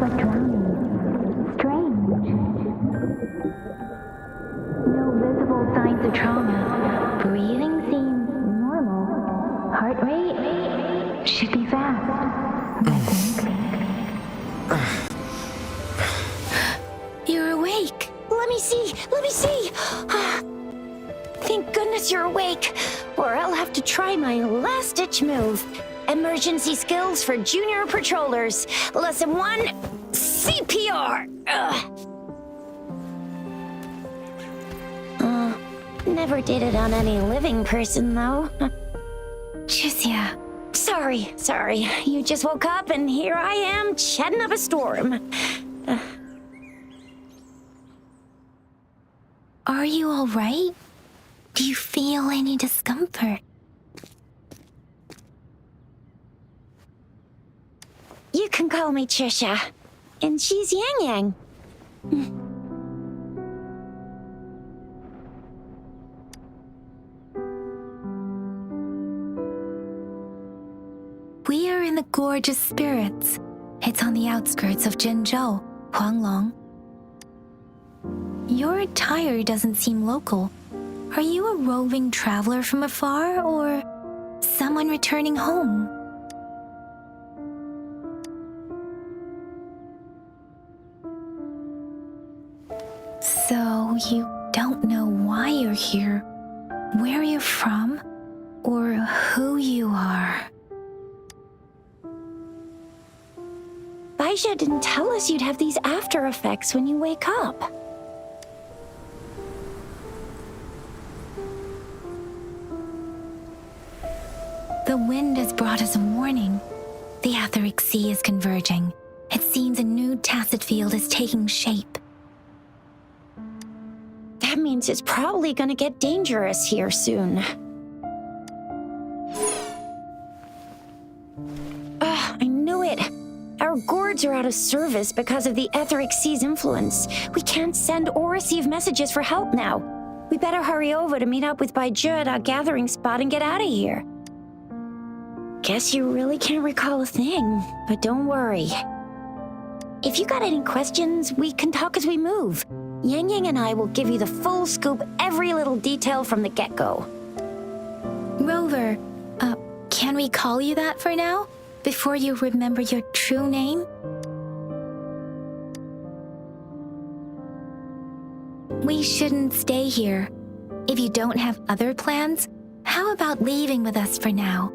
like drowning. Strange. No visible signs of trauma. Breathing seems normal. Heart rate should be fast, I think. You're awake. Let me see. Thank goodness you're awake, or I'll have to try my last-ditch move. Emergency skills for junior patrollers. Lesson 1, CPR. Never did it on any living person, though. Chixia. Sorry. You just woke up, and here I am, chatting up a storm. Are you all right? Do you feel any discomfort? You can call me Trisha, and she's Yang Yang. We are in the Gorgeous Spirits. It's on the outskirts of Jinzhou, Huanglong. Your attire doesn't seem local. Are you a roving traveler from afar, or someone returning home? So you don't know why you're here, where you're from, or who you are. Baisha didn't tell us you'd have these after effects when you wake up. The wind has brought us a warning. The Etheric Sea is converging. It seems a new tacit field is taking shape. That means it's probably gonna get dangerous here soon. I knew it. Our gourds are out of service because of the Etheric Sea's influence. We can't send or receive messages for help now. We better hurry over to meet up with Baizhi at our gathering spot and get out of here. Guess you really can't recall a thing, but don't worry. If you got any questions, we can talk as we move. Yang Yang and I will give you the full scoop, every little detail from the get-go. Rover, can we call you that for now? Before you remember your true name? We shouldn't stay here. If you don't have other plans, how about leaving with us for now?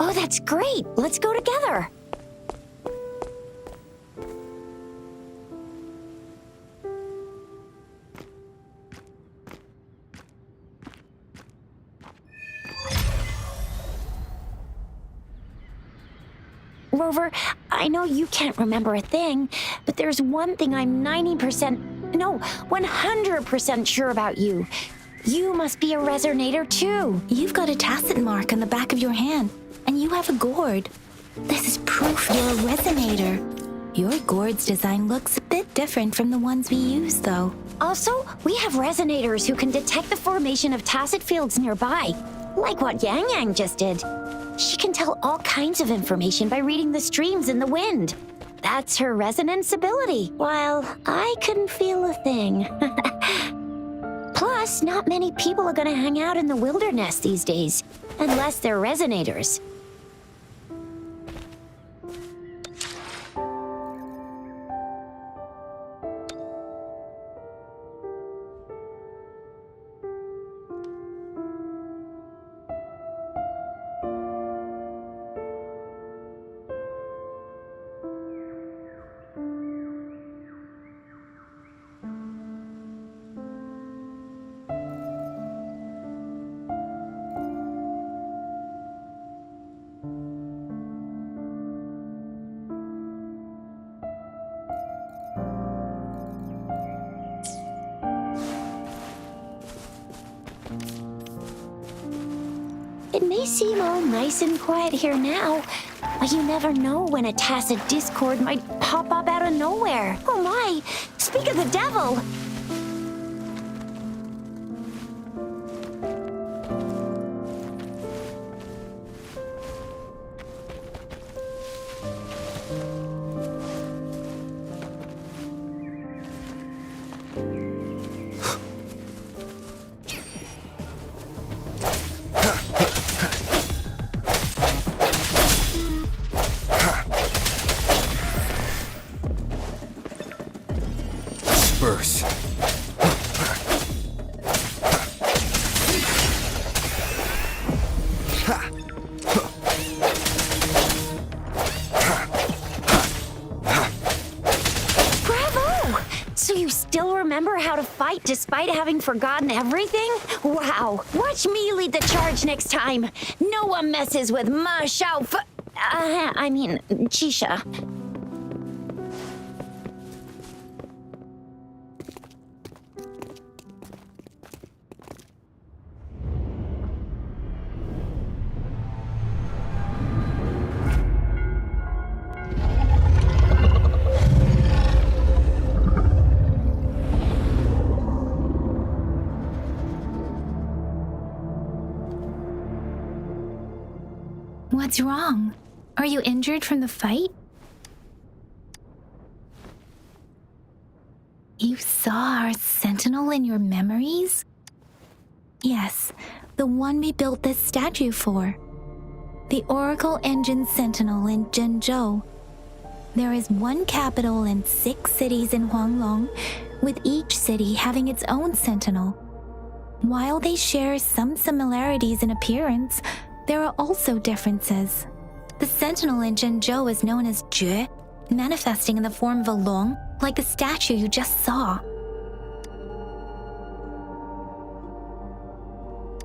Oh, that's great! Let's go together! Rover, I know you can't remember a thing, but there's one thing I'm 100% sure about you. You must be a resonator too. You've got a tacit mark on the back of your hand, and you have a gourd. This is proof you're a resonator. Your gourd's design looks a bit different from the ones we use, though. Also, we have resonators who can detect the formation of tacit fields nearby, like what Yang Yang just did. She can tell all kinds of information by reading the streams in the wind. That's her resonance ability, while I couldn't feel a thing. Plus, not many people are gonna hang out in the wilderness these days, unless they're resonators. It may seem all nice and quiet here now, but you never know when a tacit discord might pop up out of nowhere. Oh my! Speak of the devil! remember how to fight despite having forgotten everything? Wow. Watch me lead the charge next time. No one messes with Ma Xiao Chisha. What's wrong? Are you injured from the fight? You saw our sentinel in your memories? Yes, the one we built this statue for. The Oracle Engine Sentinel in Jinzhou. There is one capital and 6 cities in Huanglong, with each city having its own sentinel. While they share some similarities in appearance, there are also differences. The sentinel in Jinzhou is known as Jue, manifesting in the form of a long, like the statue you just saw.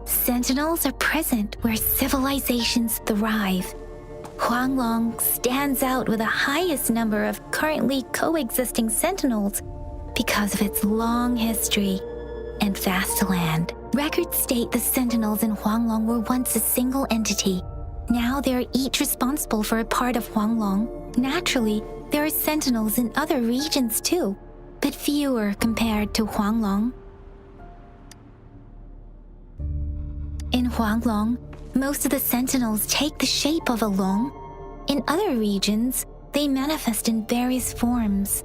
Sentinels are present where civilizations thrive. Huanglong stands out with the highest number of currently coexisting sentinels because of its long history and vast land. Records state the sentinels in Huanglong were once a single entity. Now they are each responsible for a part of Huanglong. Naturally, there are sentinels in other regions too, but fewer compared to Huanglong. In Huanglong, most of the sentinels take the shape of a long. In other regions, they manifest in various forms.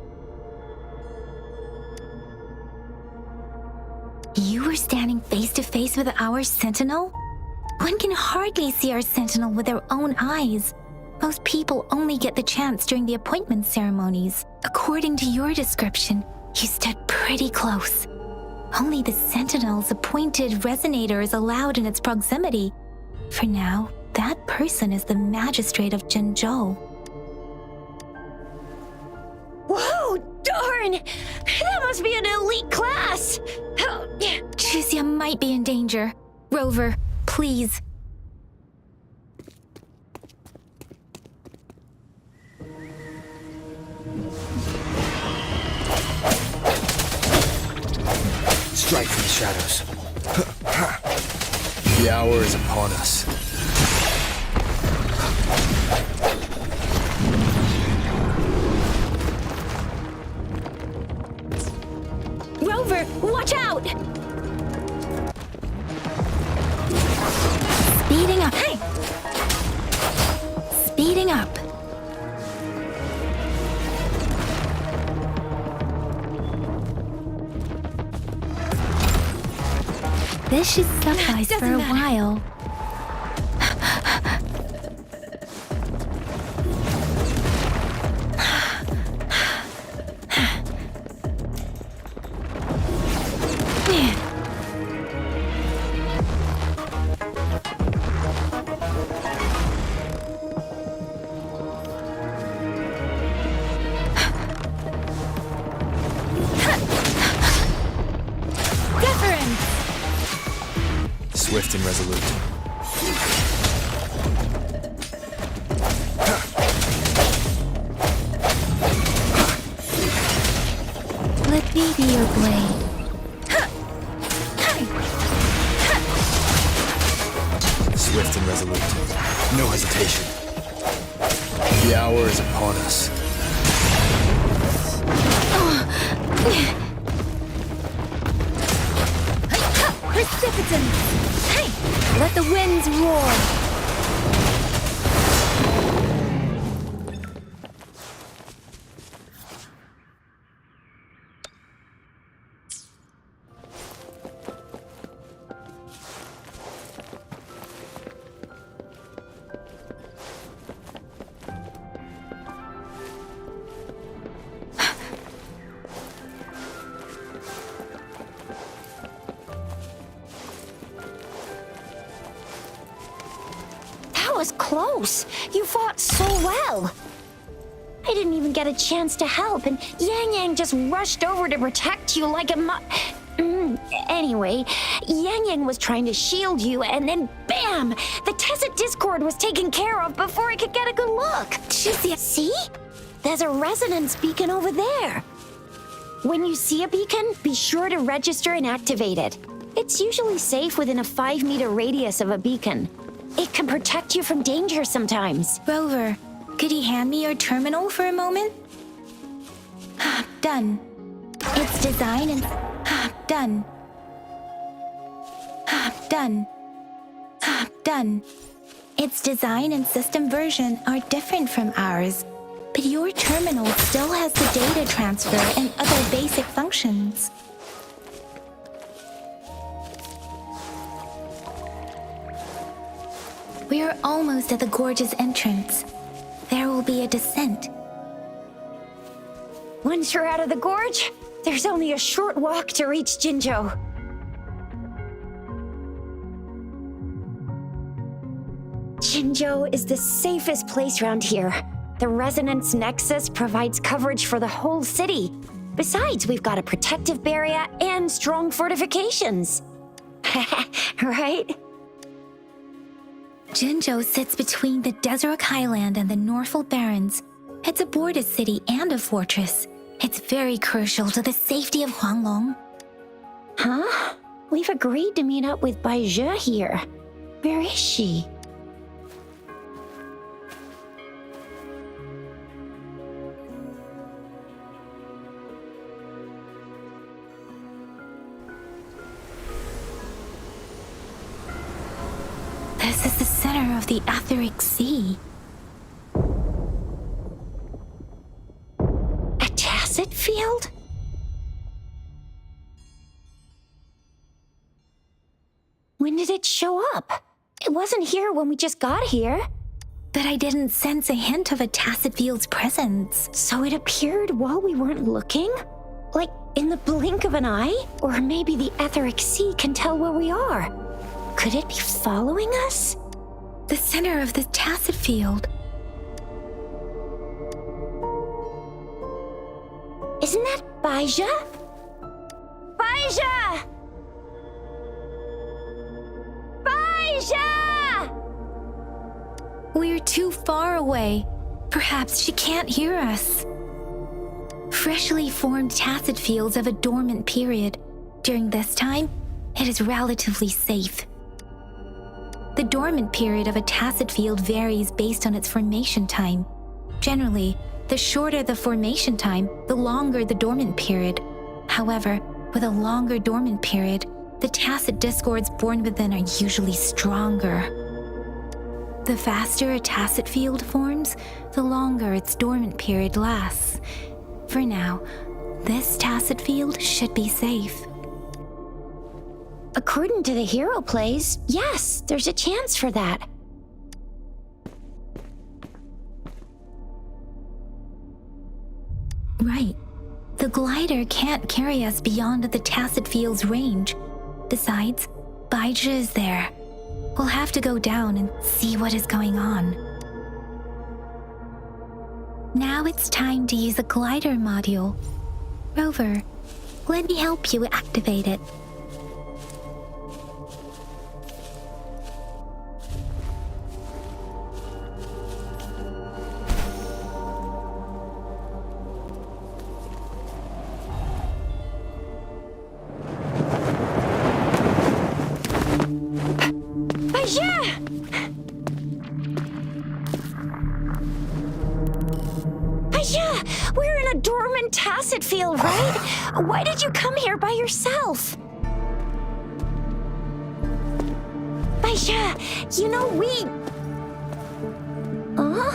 You were standing face to face with our sentinel? One can hardly see our sentinel with their own eyes. Most people only get the chance during the appointment ceremonies. According to your description, you stood pretty close. Only the sentinel's appointed resonator is allowed in its proximity. For now, that person is the magistrate of Jinzhou. Whoa, darn! That must be an elite class! Chixia might be in danger. Rover, please. Strike from the shadows. The hour is upon us. Rover, watch out! Speeding up. Hey! Speeding up. This should suffice for a while. Swift and resolute. Let me be your blade. Swift and resolute. No hesitation. The hour is upon us. Precipitant! Hey! Let the winds roar! That was close. You fought so well. I didn't even get a chance to help, and Yang Yang just rushed over to protect you like a Anyway, Yang Yang was trying to shield you, and then BAM! The Tacet Discord was taken care of before I could get a good look. See? There's a resonance beacon over there. When you see a beacon, be sure to register and activate it. It's usually safe within a 5-meter radius of a beacon. It can protect you from danger sometimes. Rover, could you hand me your terminal for a moment? Done. Its design and... Done. Done. Done. Its design and system version are different from ours, but your terminal still has the data transfer and other basic functions. We are almost at the gorge's entrance. There will be a descent. Once you're out of the gorge, there's only a short walk to reach Jinzhou. Jinzhou is the safest place around here. The Resonance Nexus provides coverage for the whole city. Besides, we've got a protective barrier and strong fortifications. Right? Jinzhou sits between the Desert Highland and the Norfolk Barrens. It's a border city and a fortress. It's very crucial to the safety of Huanglong. Huh? We've agreed to meet up with Bai Zhe here. Where is she? This is the center of the Etheric Sea. A Tacet field? When did it show up? It wasn't here when we just got here. But I didn't sense a hint of a Tacet field's presence. So it appeared while we weren't looking? Like in the blink of an eye? Or maybe the Etheric Sea can tell where we are. Could it be following us? The center of the Tacet field. Isn't that Bai Zhe? Bai Zhe! Bai Zhe! We're too far away. Perhaps she can't hear us. Freshly formed Tacet fields have a dormant period. During this time, it is relatively safe. The dormant period of a Tacet field varies based on its formation time. Generally, the shorter the formation time, the longer the dormant period. However, with a longer dormant period, the Tacet discords born within are usually stronger. The faster a Tacet field forms, the longer its dormant period lasts. For now, this Tacet field should be safe. According to the hero plays, yes, there's a chance for that. Right. The glider can't carry us beyond the Tacet field's range. Besides, Bai Zhe is there. We'll have to go down and see what is going on. Now it's time to use a glider module. Rover, let me help you activate it. We're in a dormant Tacet field, right? Why did you come here by yourself? Bai Zhe, you know we... Huh?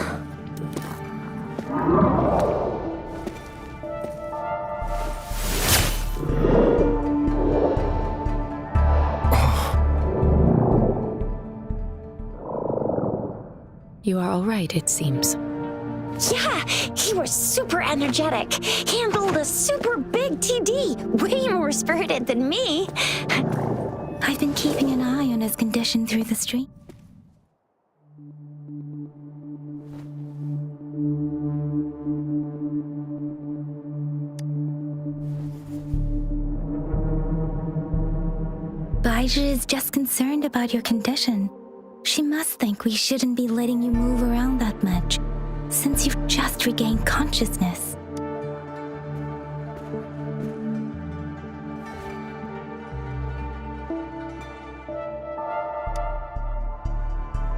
You are all right, it seems. Yeah, he was super energetic. Handled a super big TD. Way more spirited than me. I've been keeping an eye on his condition through the stream. Baizhi is just concerned about your condition. She must think we shouldn't be letting you move around that much, since you've just regained consciousness.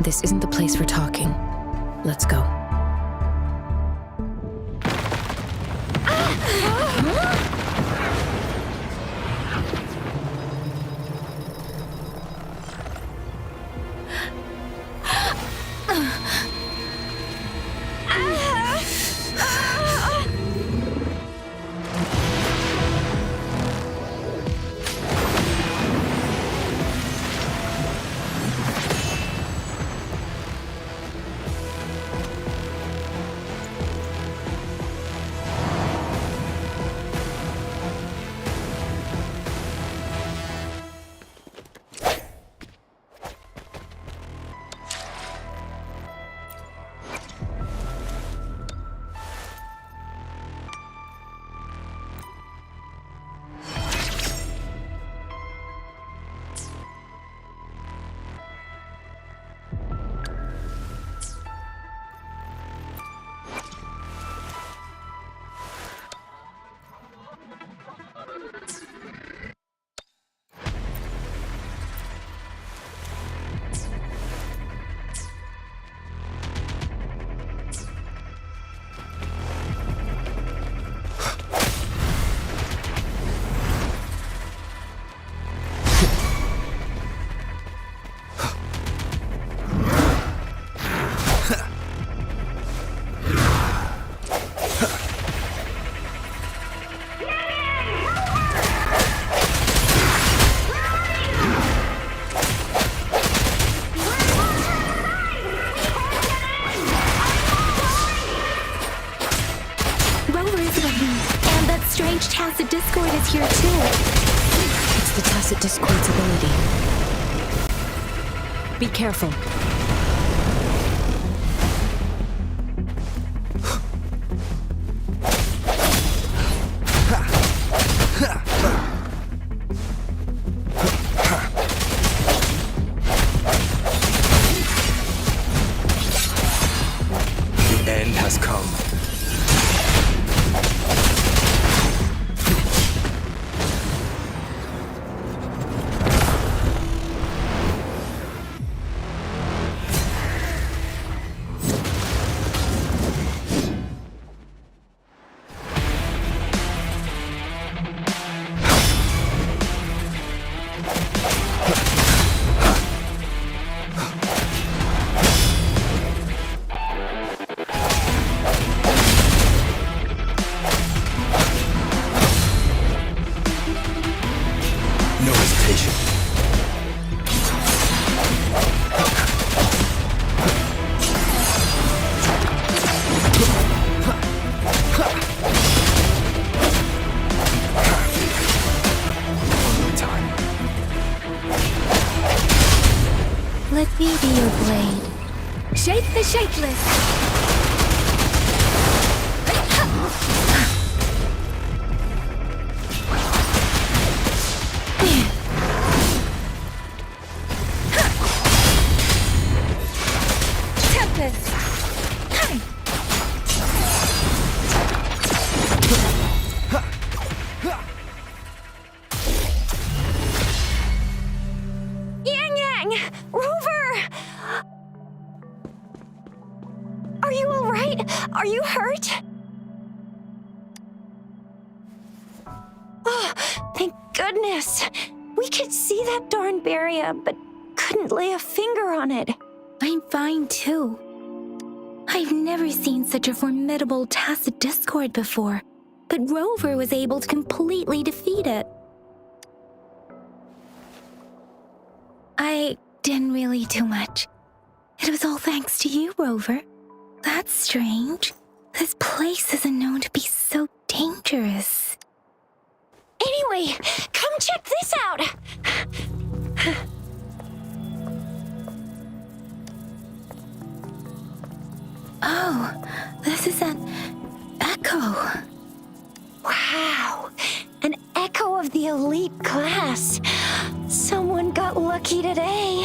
This isn't the place for talking. Let's go. Strange tacit discord is here too. It's the tacit discord's ability. Be careful. The end has come. No hesitation. One more time. Let me be your blade. Shape the shapeless. Are you all right? Are you hurt? Oh, thank goodness. We could see that darn barrier, but couldn't lay a finger on it. I'm fine too. I've never seen such a formidable tacit discord before, but Rover was able to completely defeat it. I didn't really do much. It was all thanks to you, Rover. That's strange. This place isn't known to be so dangerous. Anyway, come check this out. Oh, this is an echo. Wow, an echo of of the elite class. Someone got lucky today.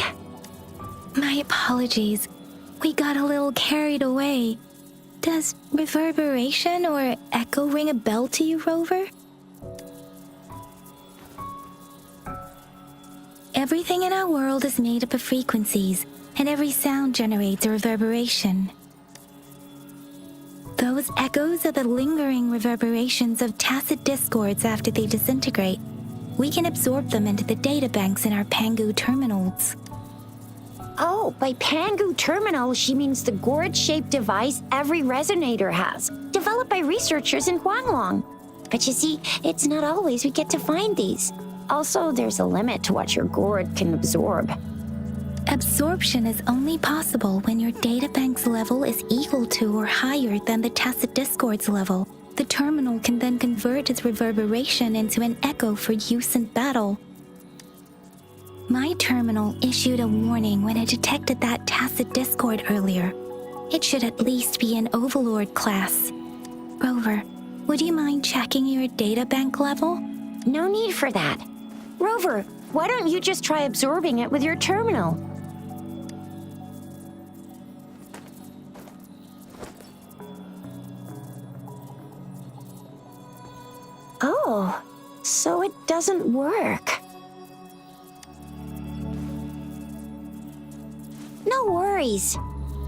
My apologies. We got a little carried away. Does reverberation or echo ring a bell to you, Rover? Everything in our world is made up of frequencies, and every sound generates a reverberation. Those echoes are the lingering reverberations of tacit discords after they disintegrate. We can absorb them into the databanks in our Pangu terminals. Oh, by Pangu terminal, she means the gourd-shaped device every resonator has, developed by researchers in Huanglong. But you see, it's not always we get to find these. Also, there's a limit to what your gourd can absorb. Absorption is only possible when your databank's level is equal to or higher than the tacit discord's level. The terminal can then convert its reverberation into an echo for use in battle. My terminal issued a warning when it detected that tacit discord earlier. It should at least be an Overlord class. Rover, would you mind checking your databank level? No need for that. Rover, why don't you just try absorbing it with your terminal? Oh, so it doesn't work. No worries.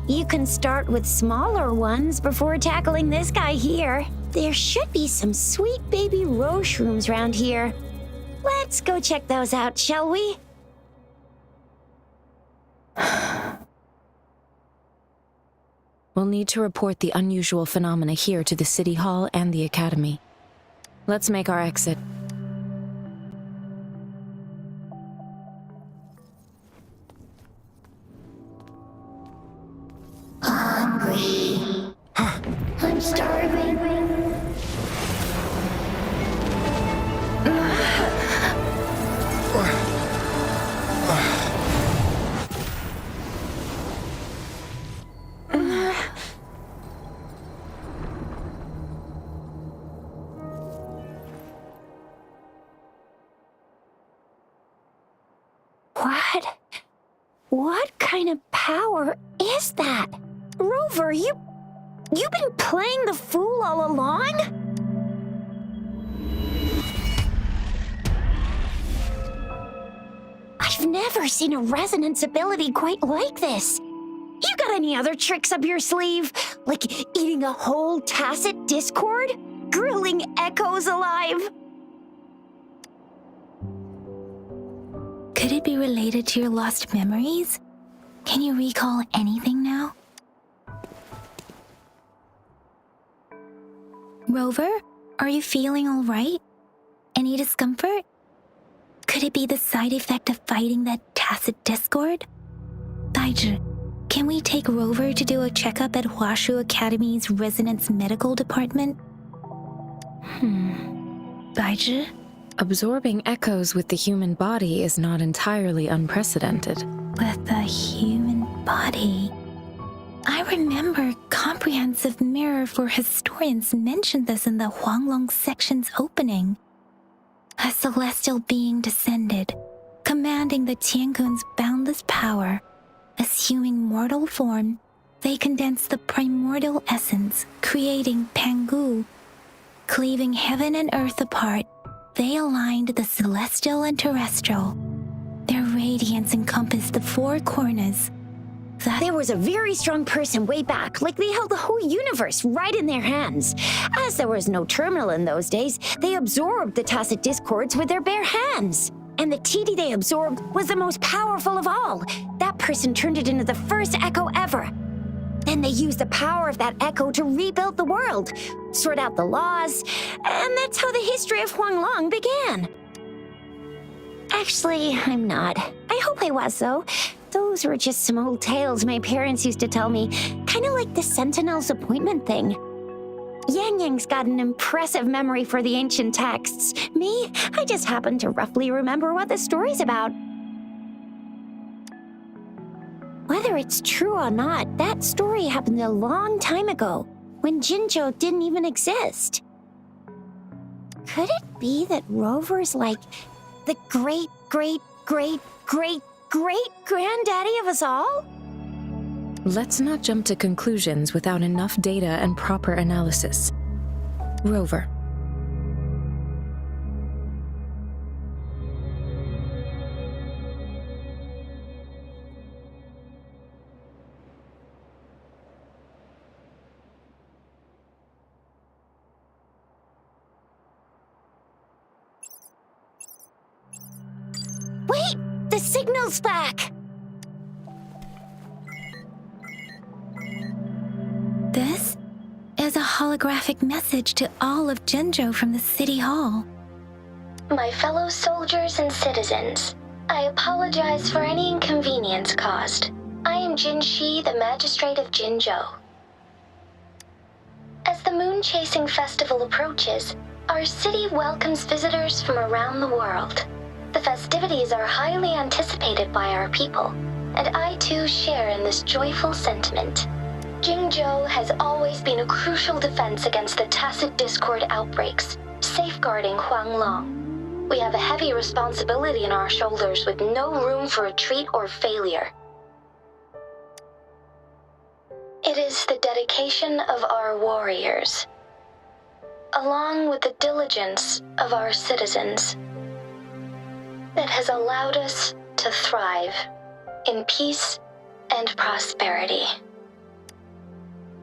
You can start with smaller ones before tackling this guy here. There should be some sweet baby roche rooms around here. Let's go check those out, shall we? We'll need to report the unusual phenomena here to the City Hall and the Academy. Let's make our exit. Hungry. I'm starving. What kind of power is that? Rover, you've been playing the fool all along? I've never seen a resonance ability quite like this. You got any other tricks up your sleeve? Like eating a whole tacit discord? Grilling echoes alive? Could it be related to your lost memories? Can you recall anything now? Rover, are you feeling all right? Any discomfort? Could it be the side effect of fighting that tacit discord? Daiji, can we take Rover to do a checkup at Huashu Academy's Resonance Medical Department? Daiji? Absorbing echoes with the human body is not entirely unprecedented. With the human body. I remember Comprehensive Mirror for Historians mentioned this in the Huanglong section's opening. A celestial being descended, commanding the Tiankun's boundless power. Assuming mortal form, they condensed the primordial essence, creating Pangu. Cleaving heaven and earth apart, they aligned the celestial and terrestrial. Their radiance encompassed the four corners. There was a very strong person way back, like they held the whole universe right in their hands. As there was no terminal in those days, they absorbed the tacit discords with their bare hands. And the TD they absorbed was the most powerful of all. That person turned it into the first echo ever. Then they used the power of that echo to rebuild the world, sort out the laws, and that's how the history of Huanglong began. Actually, I'm not. I hope I was, though. Those were just some old tales my parents used to tell me, kind of like the Sentinel's appointment thing. Yang Yang's got an impressive memory for the ancient texts. Me, I just happen to roughly remember what the story's about. Whether it's true or not, that story happened a long time ago, when Jinzhou didn't even exist. Could it be that Rover's like the great, great, great, great, great granddaddy of us all? Let's not jump to conclusions without enough data and proper analysis. Rover. Wait! The signal's back! This is a holographic message to all of Jinzhou from the City Hall. My fellow soldiers and citizens, I apologize for any inconvenience caused. I am Jinshi, the Magistrate of Jinzhou. As the Moon Chasing Festival approaches, our city welcomes visitors from around the world. The festivities are highly anticipated by our people, and I too share in this joyful sentiment. Jinzhou has always been a crucial defense against the tacit discord outbreaks, safeguarding Huanglong. We have a heavy responsibility on our shoulders with no room for retreat or failure. It is the dedication of our warriors, along with the diligence of our citizens, that has allowed us to thrive in peace and prosperity.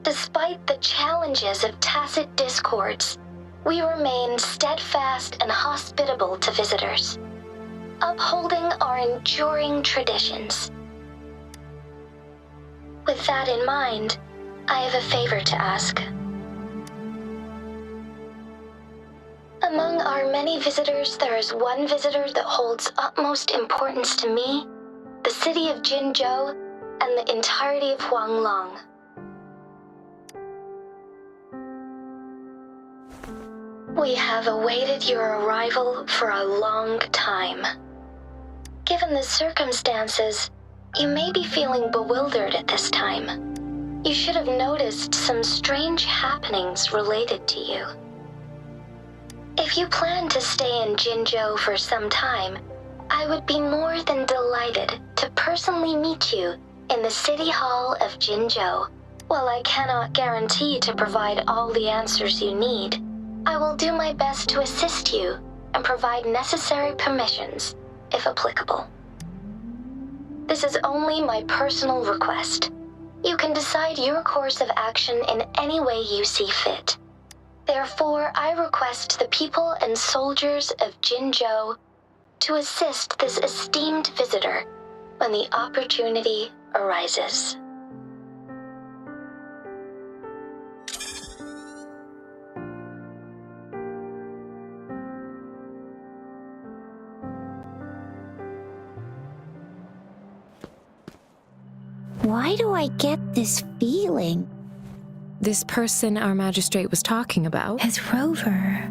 Despite the challenges of tacit discords, we remain steadfast and hospitable to visitors, upholding our enduring traditions. With that in mind, I have a favor to ask. Among our many visitors, there is one visitor that holds utmost importance to me, the city of Jinzhou, and the entirety of Huanglong. We have awaited your arrival for a long time. Given the circumstances, you may be feeling bewildered at this time. You should have noticed some strange happenings related to you. If you plan to stay in Jinzhou for some time, I would be more than delighted to personally meet you in the City Hall of Jinzhou. While I cannot guarantee to provide all the answers you need, I will do my best to assist you and provide necessary permissions, if applicable. This is only my personal request. You can decide your course of action in any way you see fit. Therefore, I request the people and soldiers of Jinzhou to assist this esteemed visitor when the opportunity arises. Why do I get this feeling? This person our magistrate was talking about? Is Rover.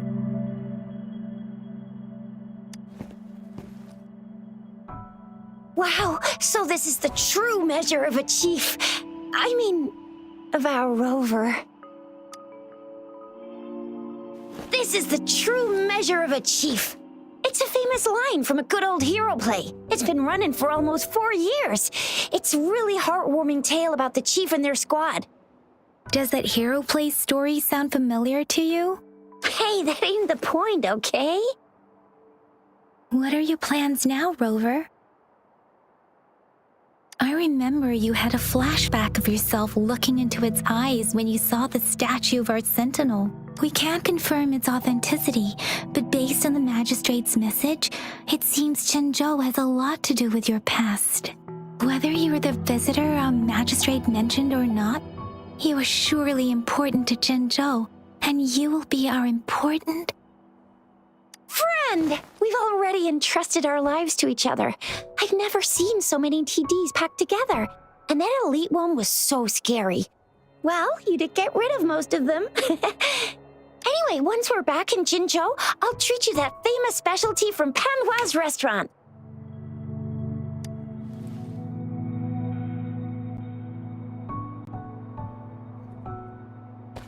Wow, so this is the true measure of a chief. I mean, of our Rover. This is the true measure of a chief. It's a famous line from a good old hero play. It's been running for almost 4 years. It's a really heartwarming tale about the chief and their squad. Does that hero play story sound familiar to you? Hey, that ain't the point, okay? What are your plans now, Rover? I remember you had a flashback of yourself looking into its eyes when you saw the statue of our sentinel. We can't confirm its authenticity, but based on the magistrate's message, it seems Jinzhou has a lot to do with your past. Whether you were the visitor our magistrate mentioned or not, you are surely important to Jinzhou, and you will be our important friend! We've already entrusted our lives to each other. I've never seen so many TDs packed together, and that elite one was so scary. Well, you did get rid of most of them. Anyway, once we're back in Jinzhou, I'll treat you that famous specialty from Panhua's restaurant.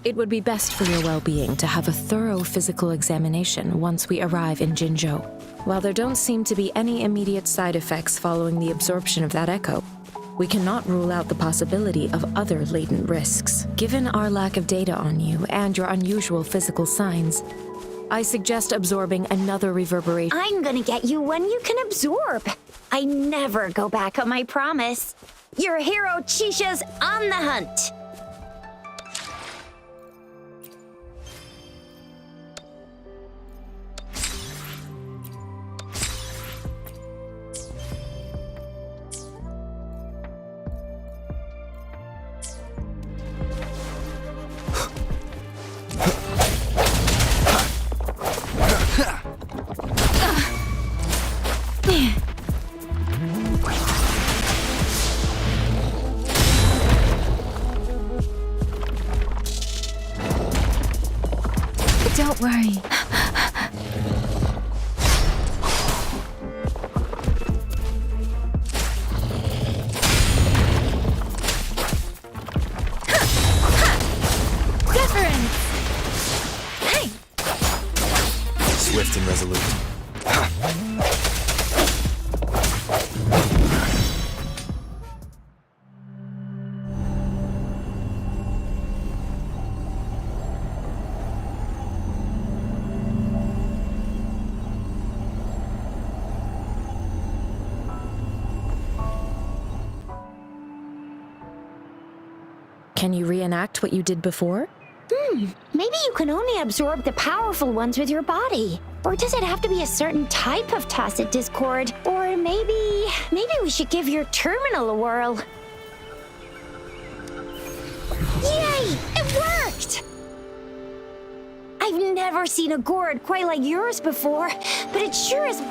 It would be best for your well-being to have a thorough physical examination once we arrive in Jinzhou. While there don't seem to be any immediate side effects following the absorption of that echo, we cannot rule out the possibility of other latent risks. Given our lack of data on you and your unusual physical signs, I suggest absorbing another reverberation. I'm gonna get you one you can absorb. I never go back on my promise. Your hero Chisha's on the hunt. Don't worry. Deference! Hey! Swift and resolute. Can you reenact what you did before? Maybe you can only absorb the powerful ones with your body. Or does it have to be a certain type of tacit discord? Or maybe we should give your terminal a whirl. Yay! It worked! I've never seen a gourd quite like yours before, but it sure is...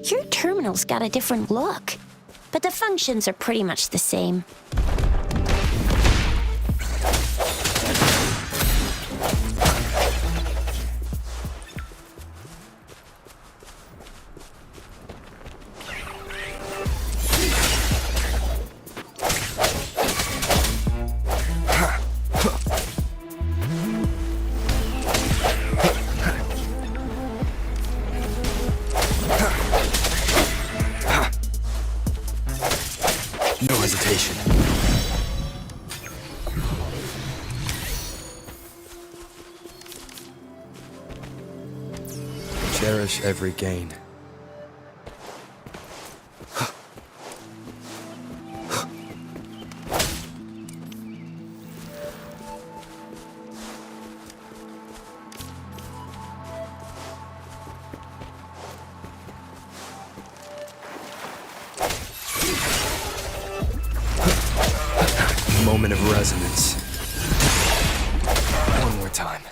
Your terminal's got a different look, but the functions are pretty much the same. No hesitation. Cherish every gain. Moment of resonance. One more time.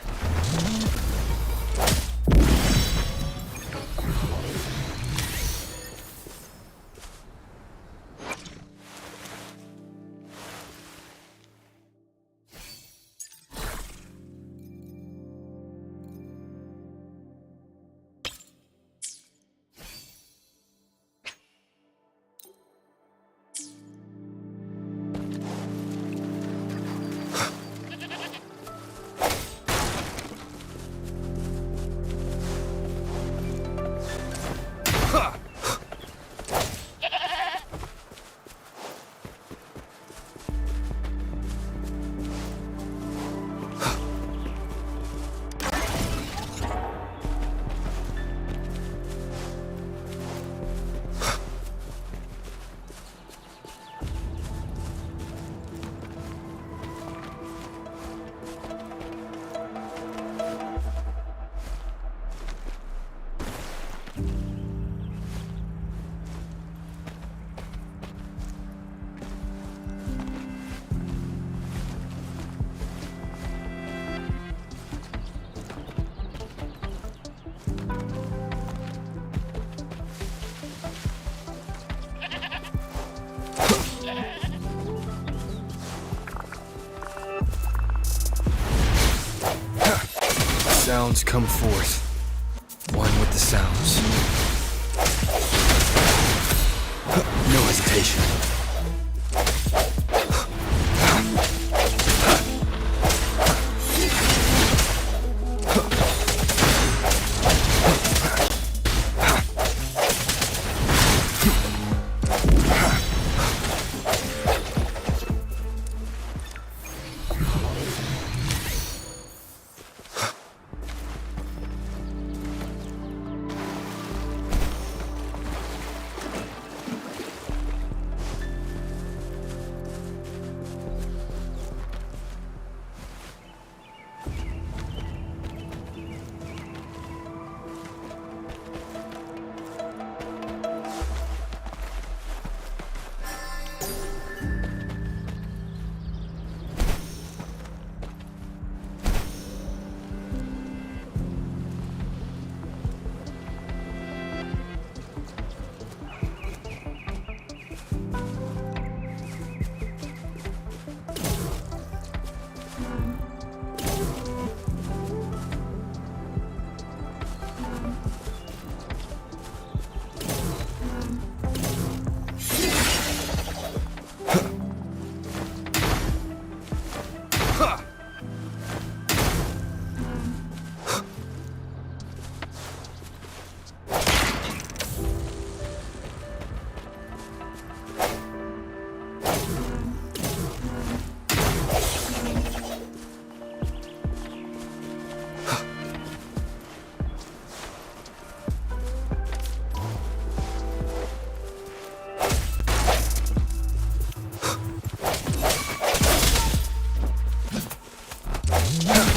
Sounds come forth. One with the sounds. No hesitation.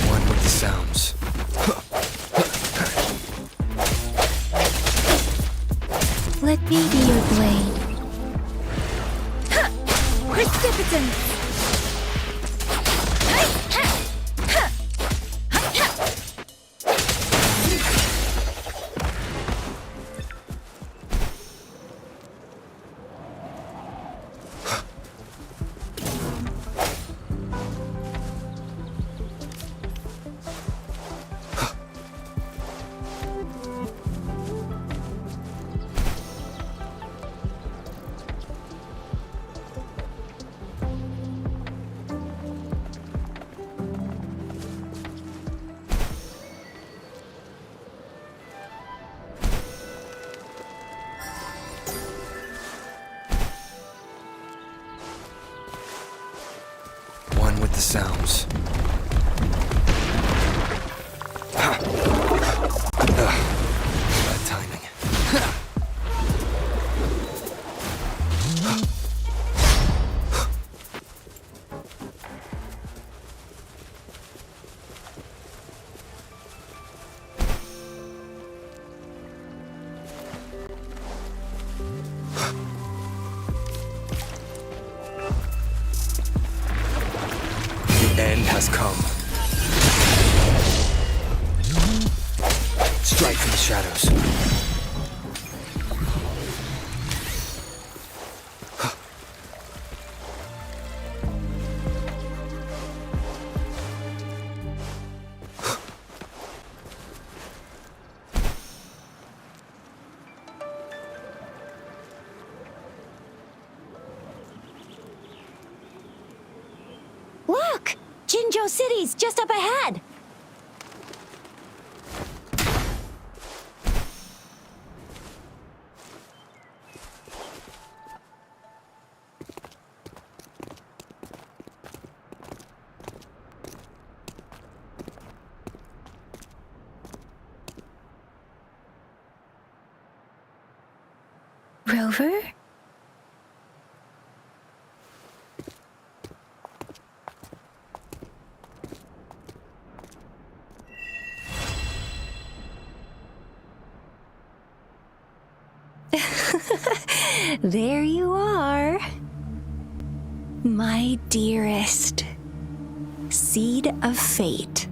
One with the sounds. Let me be your blade. Precipitance! One with the sounds. Bad timing. The end has come. Strike from the shadows. Look! Jinzhou City's just up ahead! Rover? There you are. My dearest. Seed of fate.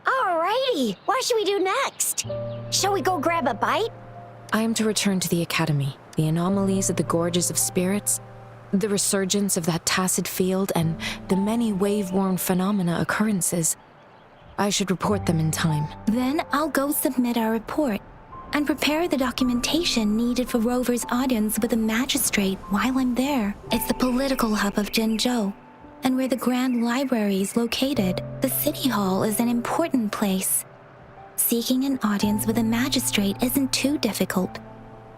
Alrighty, what should we do next? Shall we go grab a bite? I am to return to the Academy. The anomalies of the Gorges of Spirits. The resurgence of that tacit field and the many wave-worn phenomena occurrences. I should report them in time. Then I'll go submit our report and prepare the documentation needed for Rover's audience with the magistrate while I'm there. It's the political hub of Jinzhou, and where the Grand Library is located. The City Hall is an important place. Seeking an audience with a magistrate isn't too difficult,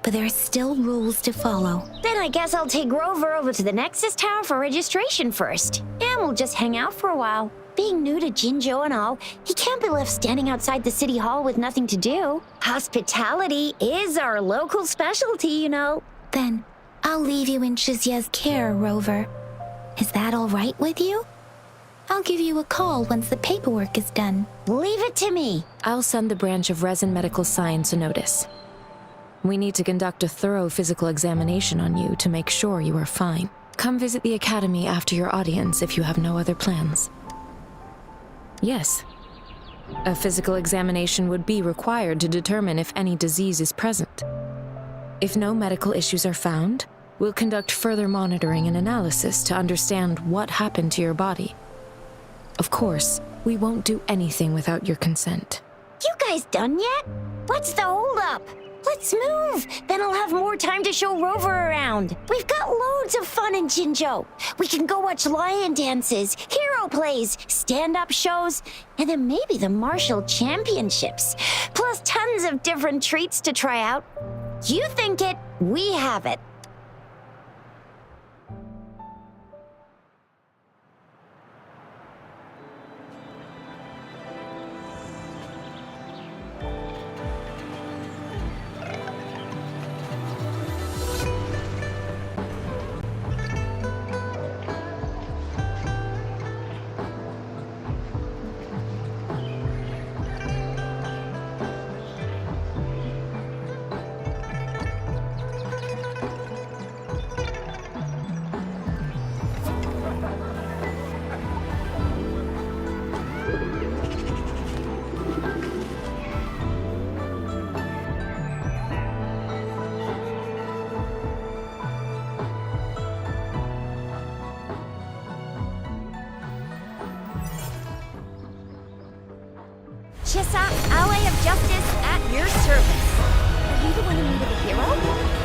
but there are still rules to follow. Then I guess I'll take Rover over to the Nexus Tower for registration first. And we'll just hang out for a while. Being new to Jinzhou and all, he can't be left standing outside the City Hall with nothing to do. Hospitality is our local specialty, you know. Then I'll leave you in Shizia's care, Rover. Is that all right with you? I'll give you a call once the paperwork is done. Leave it to me. I'll send the branch of Resin Medical Science a notice. We need to conduct a thorough physical examination on you to make sure you are fine. Come visit the academy after your audience if you have no other plans. Yes. A physical examination would be required to determine if any disease is present. If no medical issues are found, we'll conduct further monitoring and analysis to understand what happened to your body. Of course, we won't do anything without your consent. You guys done yet? What's the holdup? Let's move! Then I'll have more time to show Rover around. We've got loads of fun in Jinzhou. We can go watch lion dances, hero plays, stand-up shows, and then maybe the martial championships. Plus tons of different treats to try out. You think it, we have it. Chissa, ally of justice at your service. Are you the one who needed a hero?